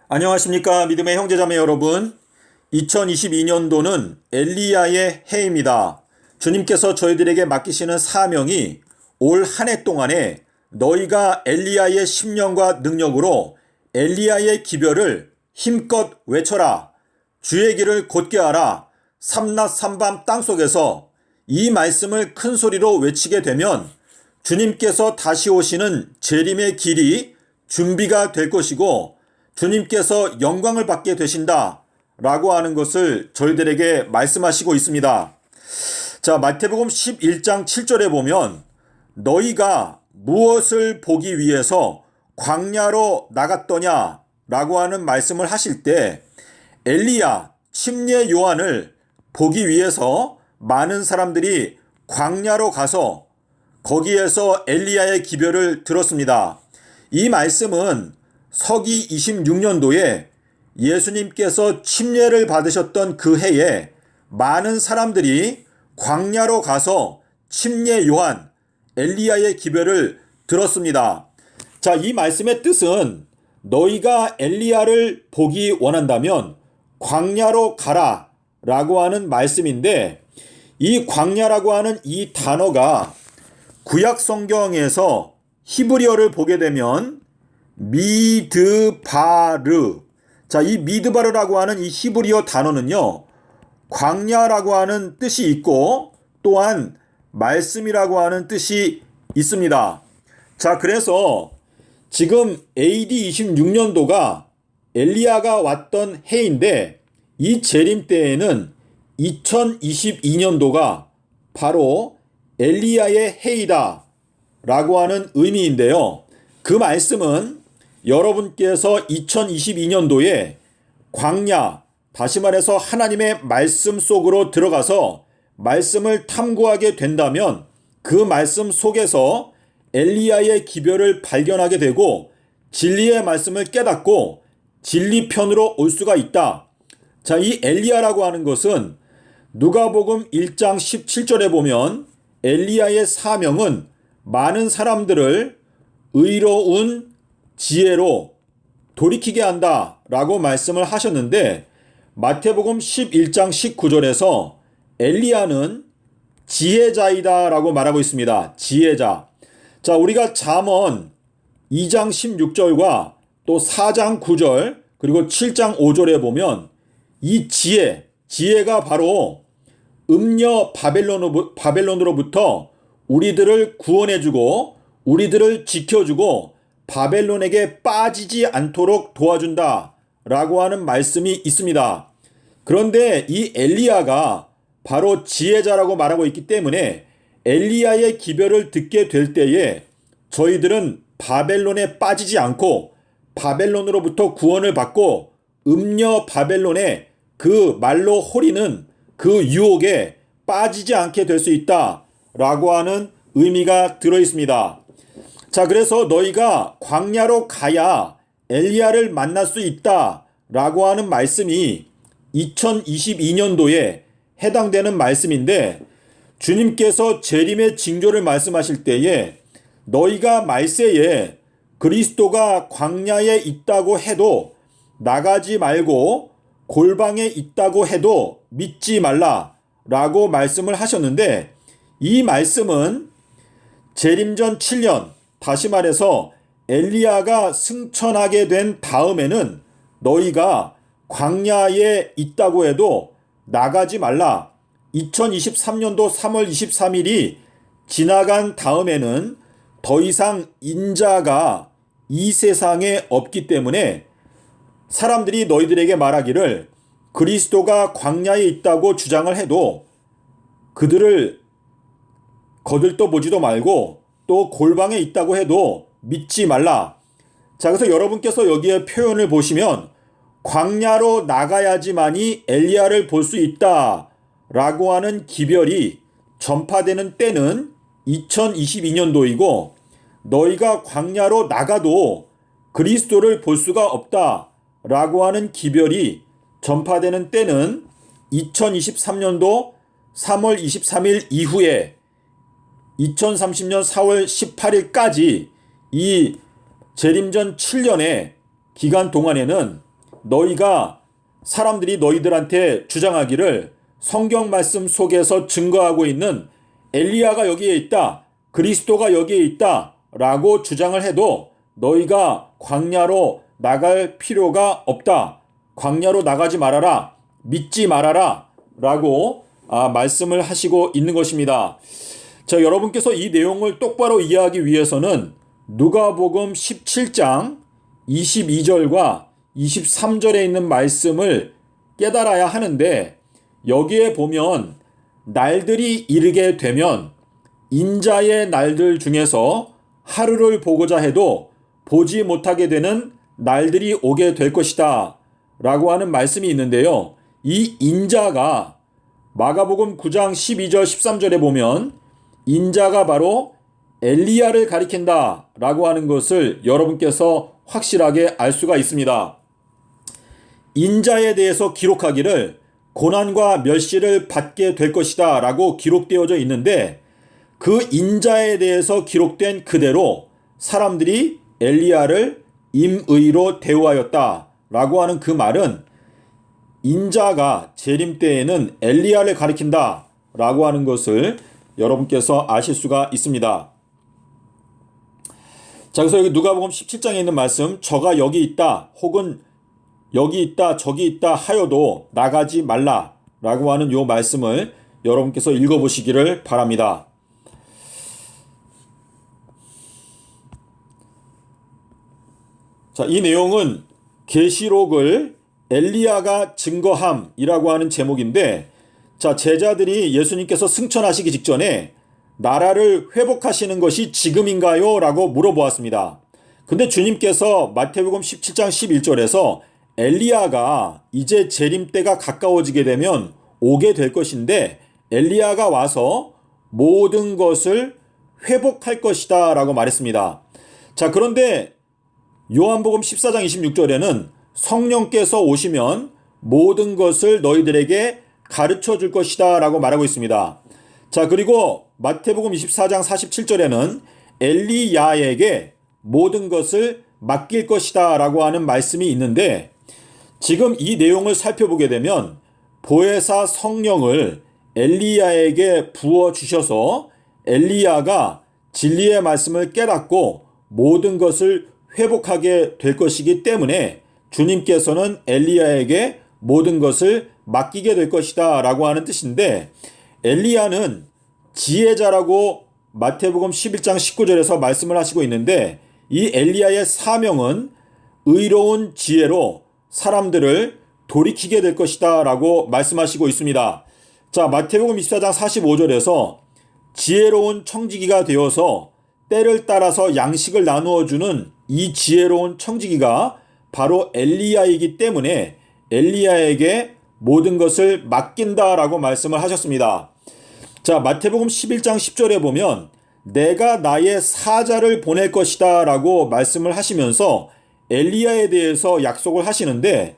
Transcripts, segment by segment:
안녕하십니까 믿음의 형제자매 여러분. 2022년도는 엘리야의 해입니다. 주님께서 저희들에게 맡기시는 사명이 올 한 해 동안에 너희가 엘리야의 심령과 능력으로 엘리야의 기별을 힘껏 외쳐라. 주의 길을 곧게 하라. 삼낮 삼밤 땅속에서 이 말씀을 큰 소리로 외치게 되면 주님께서 다시 오시는 재림의 길이 준비가 될 것이고 주님께서 영광을 받게 되신다 라고 하는 것을 저희들에게 말씀하시고 있습니다. 자, 마태복음 11장 7절에 보면 너희가 무엇을 보기 위해서 광야로 나갔더냐 라고 하는 말씀을 하실 때 엘리야 침례 요한을 보기 위해서 많은 사람들이 광야로 가서 거기에서 엘리야의 기별을 들었습니다. 이 말씀은 서기 26년도에 예수님께서 침례를 받으셨던 그 해에 많은 사람들이 광야로 가서 침례 요한 엘리야의 기별을 들었습니다. 자, 이 말씀의 뜻은 너희가 엘리야를 보기 원한다면 광야로 가라 라고 하는 말씀인데, 이 광야라고 하는 이 단어가 구약 성경에서 히브리어를 보게 되면 미드바르. 자, 이 미드바르라고 하는 이 히브리어 단어는요, 광야라고 하는 뜻이 있고 또한 말씀이라고 하는 뜻이 있습니다. 자, 그래서 지금 AD 26년도가 엘리야가 왔던 해인데 이 재림 때에는 2022년도가 바로 엘리야의 해이다 라고 하는 의미인데요. 그 말씀은 여러분께서 2022년도에 광야, 다시 말해서 하나님의 말씀 속으로 들어가서 말씀을 탐구하게 된다면 그 말씀 속에서 엘리야의 기별을 발견하게 되고 진리의 말씀을 깨닫고 진리편으로 올 수가 있다. 자, 이 엘리야라고 하는 것은 누가복음 1장 17절에 보면 엘리야의 사명은 많은 사람들을 의로운 지혜로 돌이키게 한다 라고 말씀을 하셨는데, 마태복음 11장 19절에서 엘리야는 지혜자이다 라고 말하고 있습니다. 지혜자. 자, 우리가 잠언 2장 16절과 또 4장 9절 그리고 7장 5절에 보면 이 지혜가 바로 음녀 바벨론으로부터 우리들을 구원해주고 우리들을 지켜주고 바벨론에게 빠지지 않도록 도와준다 라고 하는 말씀이 있습니다. 그런데 이 엘리야가 바로 지혜자라고 말하고 있기 때문에 엘리야의 기별을 듣게 될 때에 저희들은 바벨론에 빠지지 않고 바벨론으로부터 구원을 받고 음녀 바벨론의 그 말로 호리는 그 유혹에 빠지지 않게 될 수 있다 라고 하는 의미가 들어 있습니다. 자, 그래서 너희가 광야로 가야 엘리야를 만날 수 있다 라고 하는 말씀이 2022년도에 해당되는 말씀인데, 주님께서 재림의 징조를 말씀하실 때에 너희가 말세에 그리스도가 광야에 있다고 해도 나가지 말고 골방에 있다고 해도 믿지 말라 라고 말씀을 하셨는데, 이 말씀은 재림전 7년, 다시 말해서 엘리야가 승천하게 된 다음에는 너희가 광야에 있다고 해도 나가지 말라. 2023년도 3월 23일이 지나간 다음에는 더 이상 인자가 이 세상에 없기 때문에 사람들이 너희들에게 말하기를 그리스도가 광야에 있다고 주장을 해도 그들을 거들떠 보지도 말고 또 골방에 있다고 해도 믿지 말라. 자, 그래서 여러분께서 여기에 표현을 보시면 광야로 나가야지만이 엘리야를 볼 수 있다 라고 하는 기별이 전파되는 때는 2022년도이고 너희가 광야로 나가도 그리스도를 볼 수가 없다 라고 하는 기별이 전파되는 때는 2023년도 3월 23일 이후에 2030년 4월 18일까지 이 재림전 7년의 기간 동안에는 너희가 사람들이 너희들한테 주장하기를 성경 말씀 속에서 증거하고 있는 엘리야가 여기에 있다, 그리스도가 여기에 있다 라고 주장을 해도 너희가 광야로 나갈 필요가 없다. 광야로 나가지 말아라. 믿지 말아라. 라고 말씀을 하시고 있는 것입니다. 자, 여러분께서 이 내용을 똑바로 이해하기 위해서는 누가복음 17장 22절과 23절에 있는 말씀을 깨달아야 하는데, 여기에 보면 날들이 이르게 되면 인자의 날들 중에서 하루를 보고자 해도 보지 못하게 되는 날들이 오게 될 것이다 라고 하는 말씀이 있는데요. 이 인자가 마가복음 9장 12절 13절에 보면 인자가 바로 엘리야를 가리킨다 라고 하는 것을 여러분께서 확실하게 알 수가 있습니다. 인자에 대해서 기록하기를 고난과 멸시를 받게 될 것이다 라고 기록되어져 있는데, 그 인자에 대해서 기록된 그대로 사람들이 엘리야를 임의로 대우하였다 라고 하는 그 말은 인자가 재림 때에는 엘리야를 가리킨다 라고 하는 것을 여러분께서 아실 수가 있습니다. 자, 그래서 여기 누가복음 17장에 있는 말씀, 저가 여기 있다 혹은 여기 있다 저기 있다 하여도 나가지 말라 라고 하는 요 말씀을 여러분께서 읽어보시기를 바랍니다. 자, 이 내용은 계시록을 엘리야가 증거함이라고 하는 제목인데, 자, 제자들이 예수님께서 승천하시기 직전에 나라를 회복하시는 것이 지금인가요? 라고 물어보았습니다. 근데 주님께서 마태복음 17장 11절에서 엘리야가 이제 재림 때가 가까워지게 되면 오게 될 것인데 엘리야가 와서 모든 것을 회복할 것이다 라고 말했습니다. 자, 그런데 요한복음 14장 26절에는 성령께서 오시면 모든 것을 너희들에게 가르쳐 줄 것이다 라고 말하고 있습니다. 자, 그리고 마태복음 24장 47절에는 엘리야에게 모든 것을 맡길 것이다 라고 하는 말씀이 있는데, 지금 이 내용을 살펴보게 되면 보혜사 성령을 엘리야에게 부어주셔서 엘리야가 진리의 말씀을 깨닫고 모든 것을 회복하게 될 것이기 때문에 주님께서는 엘리야에게 모든 것을 맡기게 될 것이다 라고 하는 뜻인데, 엘리야는 지혜자라고 마태복음 11장 19절에서 말씀을 하시고 있는데, 이 엘리야의 사명은 의로운 지혜로 사람들을 돌이키게 될 것이다 라고 말씀하시고 있습니다. 자, 마태복음 24장 45절에서 지혜로운 청지기가 되어서 때를 따라서 양식을 나누어 주는 이 지혜로운 청지기가 바로 엘리야이기 때문에 엘리야에게 모든 것을 맡긴다라고 말씀을 하셨습니다. 자, 마태복음 11장 10절에 보면 내가 나의 사자를 보낼 것이다 라고 말씀을 하시면서 엘리야에 대해서 약속을 하시는데,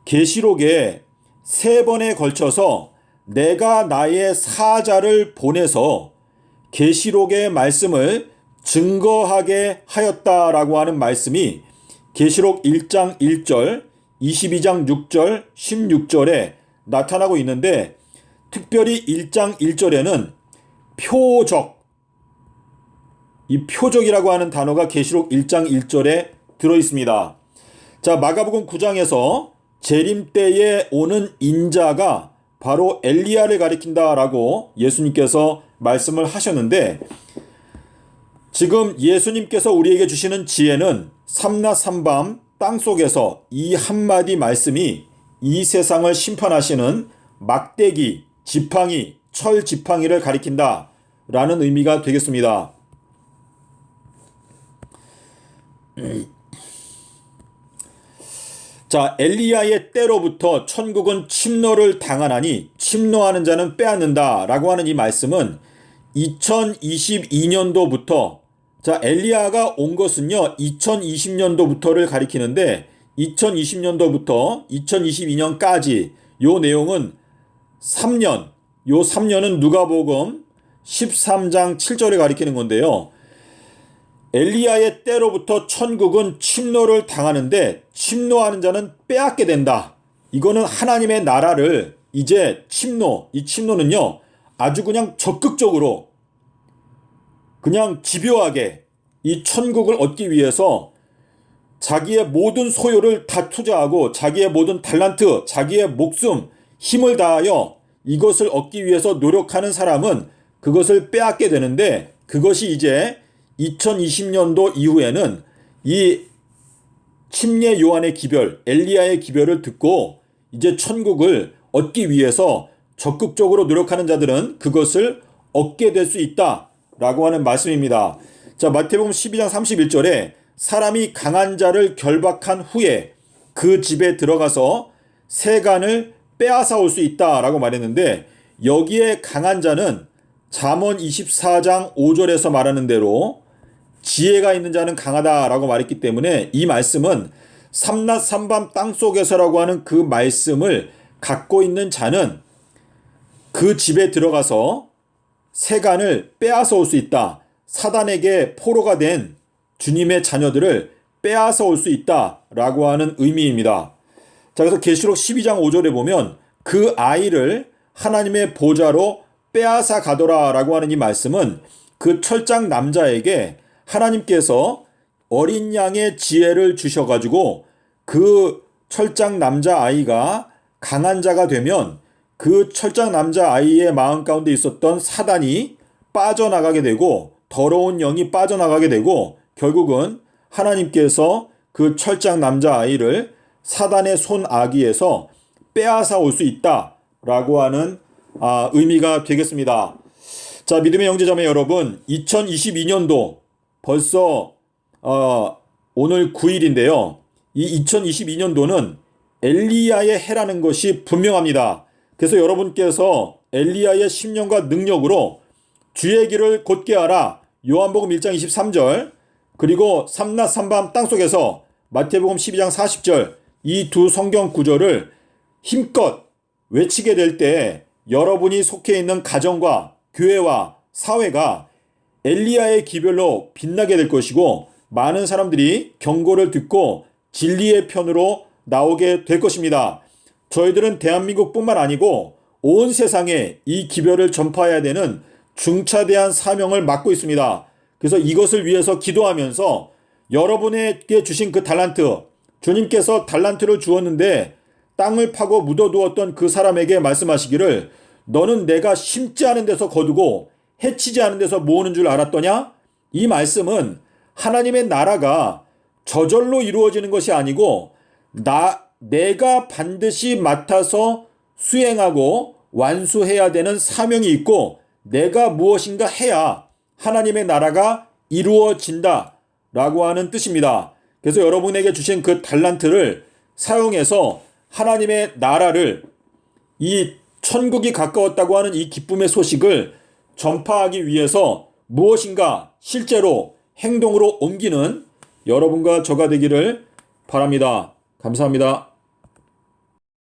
계시록에 3번에 걸쳐서 내가 나의 사자를 보내서 계시록의 말씀을 증거하게 하였다라고 하는 말씀이 계시록 1장 1절, 22장 6절, 16절에 나타나고 있는데, 특별히 1장 1절에는 표적, 이 표적이라고 하는 단어가 계시록 1장 1절에 들어있습니다. 자, 마가복음 9장에서 재림 때에 오는 인자가 바로 엘리야를 가리킨다라고 예수님께서 말씀을 하셨는데, 지금 예수님께서 우리에게 주시는 지혜는 삼낮 삼밤 땅속에서 이 한마디 말씀이 이 세상을 심판하시는 막대기, 지팡이, 철 지팡이를 가리킨다 라는 의미가 되겠습니다. 자, 엘리야의 때로부터 천국은 침노를 당하나니 침노하는 자는 빼앗는다 라고 하는 이 말씀은 2022년도부터, 자, 엘리야가 온 것은요 2020년도부터를 가리키는데 2020년도부터 2022년까지 요 내용은 3년, 요 3년은 누가복음 13장 7절에 가리키는 건데요. 엘리야의 때로부터 천국은 침노를 당하는데 침노하는 자는 빼앗게 된다. 이거는 하나님의 나라를 이제 이 침노는요, 아주 그냥 적극적으로 그냥 집요하게 이 천국을 얻기 위해서 자기의 모든 소유를 다 투자하고 자기의 모든 달란트, 자기의 목숨, 힘을 다하여 이것을 얻기 위해서 노력하는 사람은 그것을 빼앗게 되는데, 그것이 이제 2020년도 이후에는 이 침례 요한의 기별, 엘리야의 기별을 듣고 이제 천국을 얻기 위해서 적극적으로 노력하는 자들은 그것을 얻게 될 수 있다라고 하는 말씀입니다. 자, 마태복음 12장 31절에 사람이 강한 자를 결박한 후에 그 집에 들어가서 세간을 빼앗아 올 수 있다라고 말했는데, 여기에 강한 자는 잠언 24장 5절에서 말하는 대로 지혜가 있는 자는 강하다라고 말했기 때문에 이 말씀은 삼낮 삼밤 땅속에서라고 하는 그 말씀을 갖고 있는 자는 그 집에 들어가서 세간을 빼앗아 올 수 있다. 사단에게 포로가 된 주님의 자녀들을 빼앗아 올 수 있다라고 하는 의미입니다. 자, 그래서 계시록 12장 5절에 보면 그 아이를 하나님의 보좌로 빼앗아 가더라라고 하는 이 말씀은 그 철장 남자에게 하나님께서 어린 양의 지혜를 주셔가지고 그 철장 남자 아이가 강한 자가 되면 그 철장 남자 아이의 마음 가운데 있었던 사단이 빠져나가게 되고 더러운 영이 빠져나가게 되고 결국은 하나님께서 그 철장 남자 아이를 사단의 손 아귀에서 빼앗아 올 수 있다라고 하는 의미가 되겠습니다. 자, 믿음의 형제자매 여러분, 2022년도 벌써 오늘 9일인데요. 이 2022년도는 엘리야의 해라는 것이 분명합니다. 그래서 여러분께서 엘리야의 심령과 능력으로 주의 길을 곧게 하라, 요한복음 1장 23절, 그리고 삼낮 삼밤 땅속에서 마태복음 12장 40절, 이 두 성경 구절을 힘껏 외치게 될 때 여러분이 속해 있는 가정과 교회와 사회가 엘리야의 기별로 빛나게 될 것이고, 많은 사람들이 경고를 듣고 진리의 편으로 나오게 될 것입니다. 저희들은 대한민국뿐만 아니고 온 세상에 이 기별을 전파해야 되는 중차대한 사명을 맡고 있습니다. 그래서 이것을 위해서 기도하면서 여러분에게 주신 그 달란트, 주님께서 달란트를 주었는데 땅을 파고 묻어두었던 그 사람에게 말씀하시기를, 너는 내가 심지 않은 데서 거두고 해치지 않은 데서 모으는 줄 알았더냐? 이 말씀은 하나님의 나라가 저절로 이루어지는 것이 아니고 내가 반드시 맡아서 수행하고 완수해야 되는 사명이 있고, 내가 무엇인가 해야 하나님의 나라가 이루어진다 라고 하는 뜻입니다. 그래서 여러분에게 주신 그 달란트를 사용해서 하나님의 나라를, 이 천국이 가까웠다고 하는 이 기쁨의 소식을 전파하기 위해서 무엇인가 실제로 행동으로 옮기는 여러분과 저가 되기를 바랍니다. 감사합니다.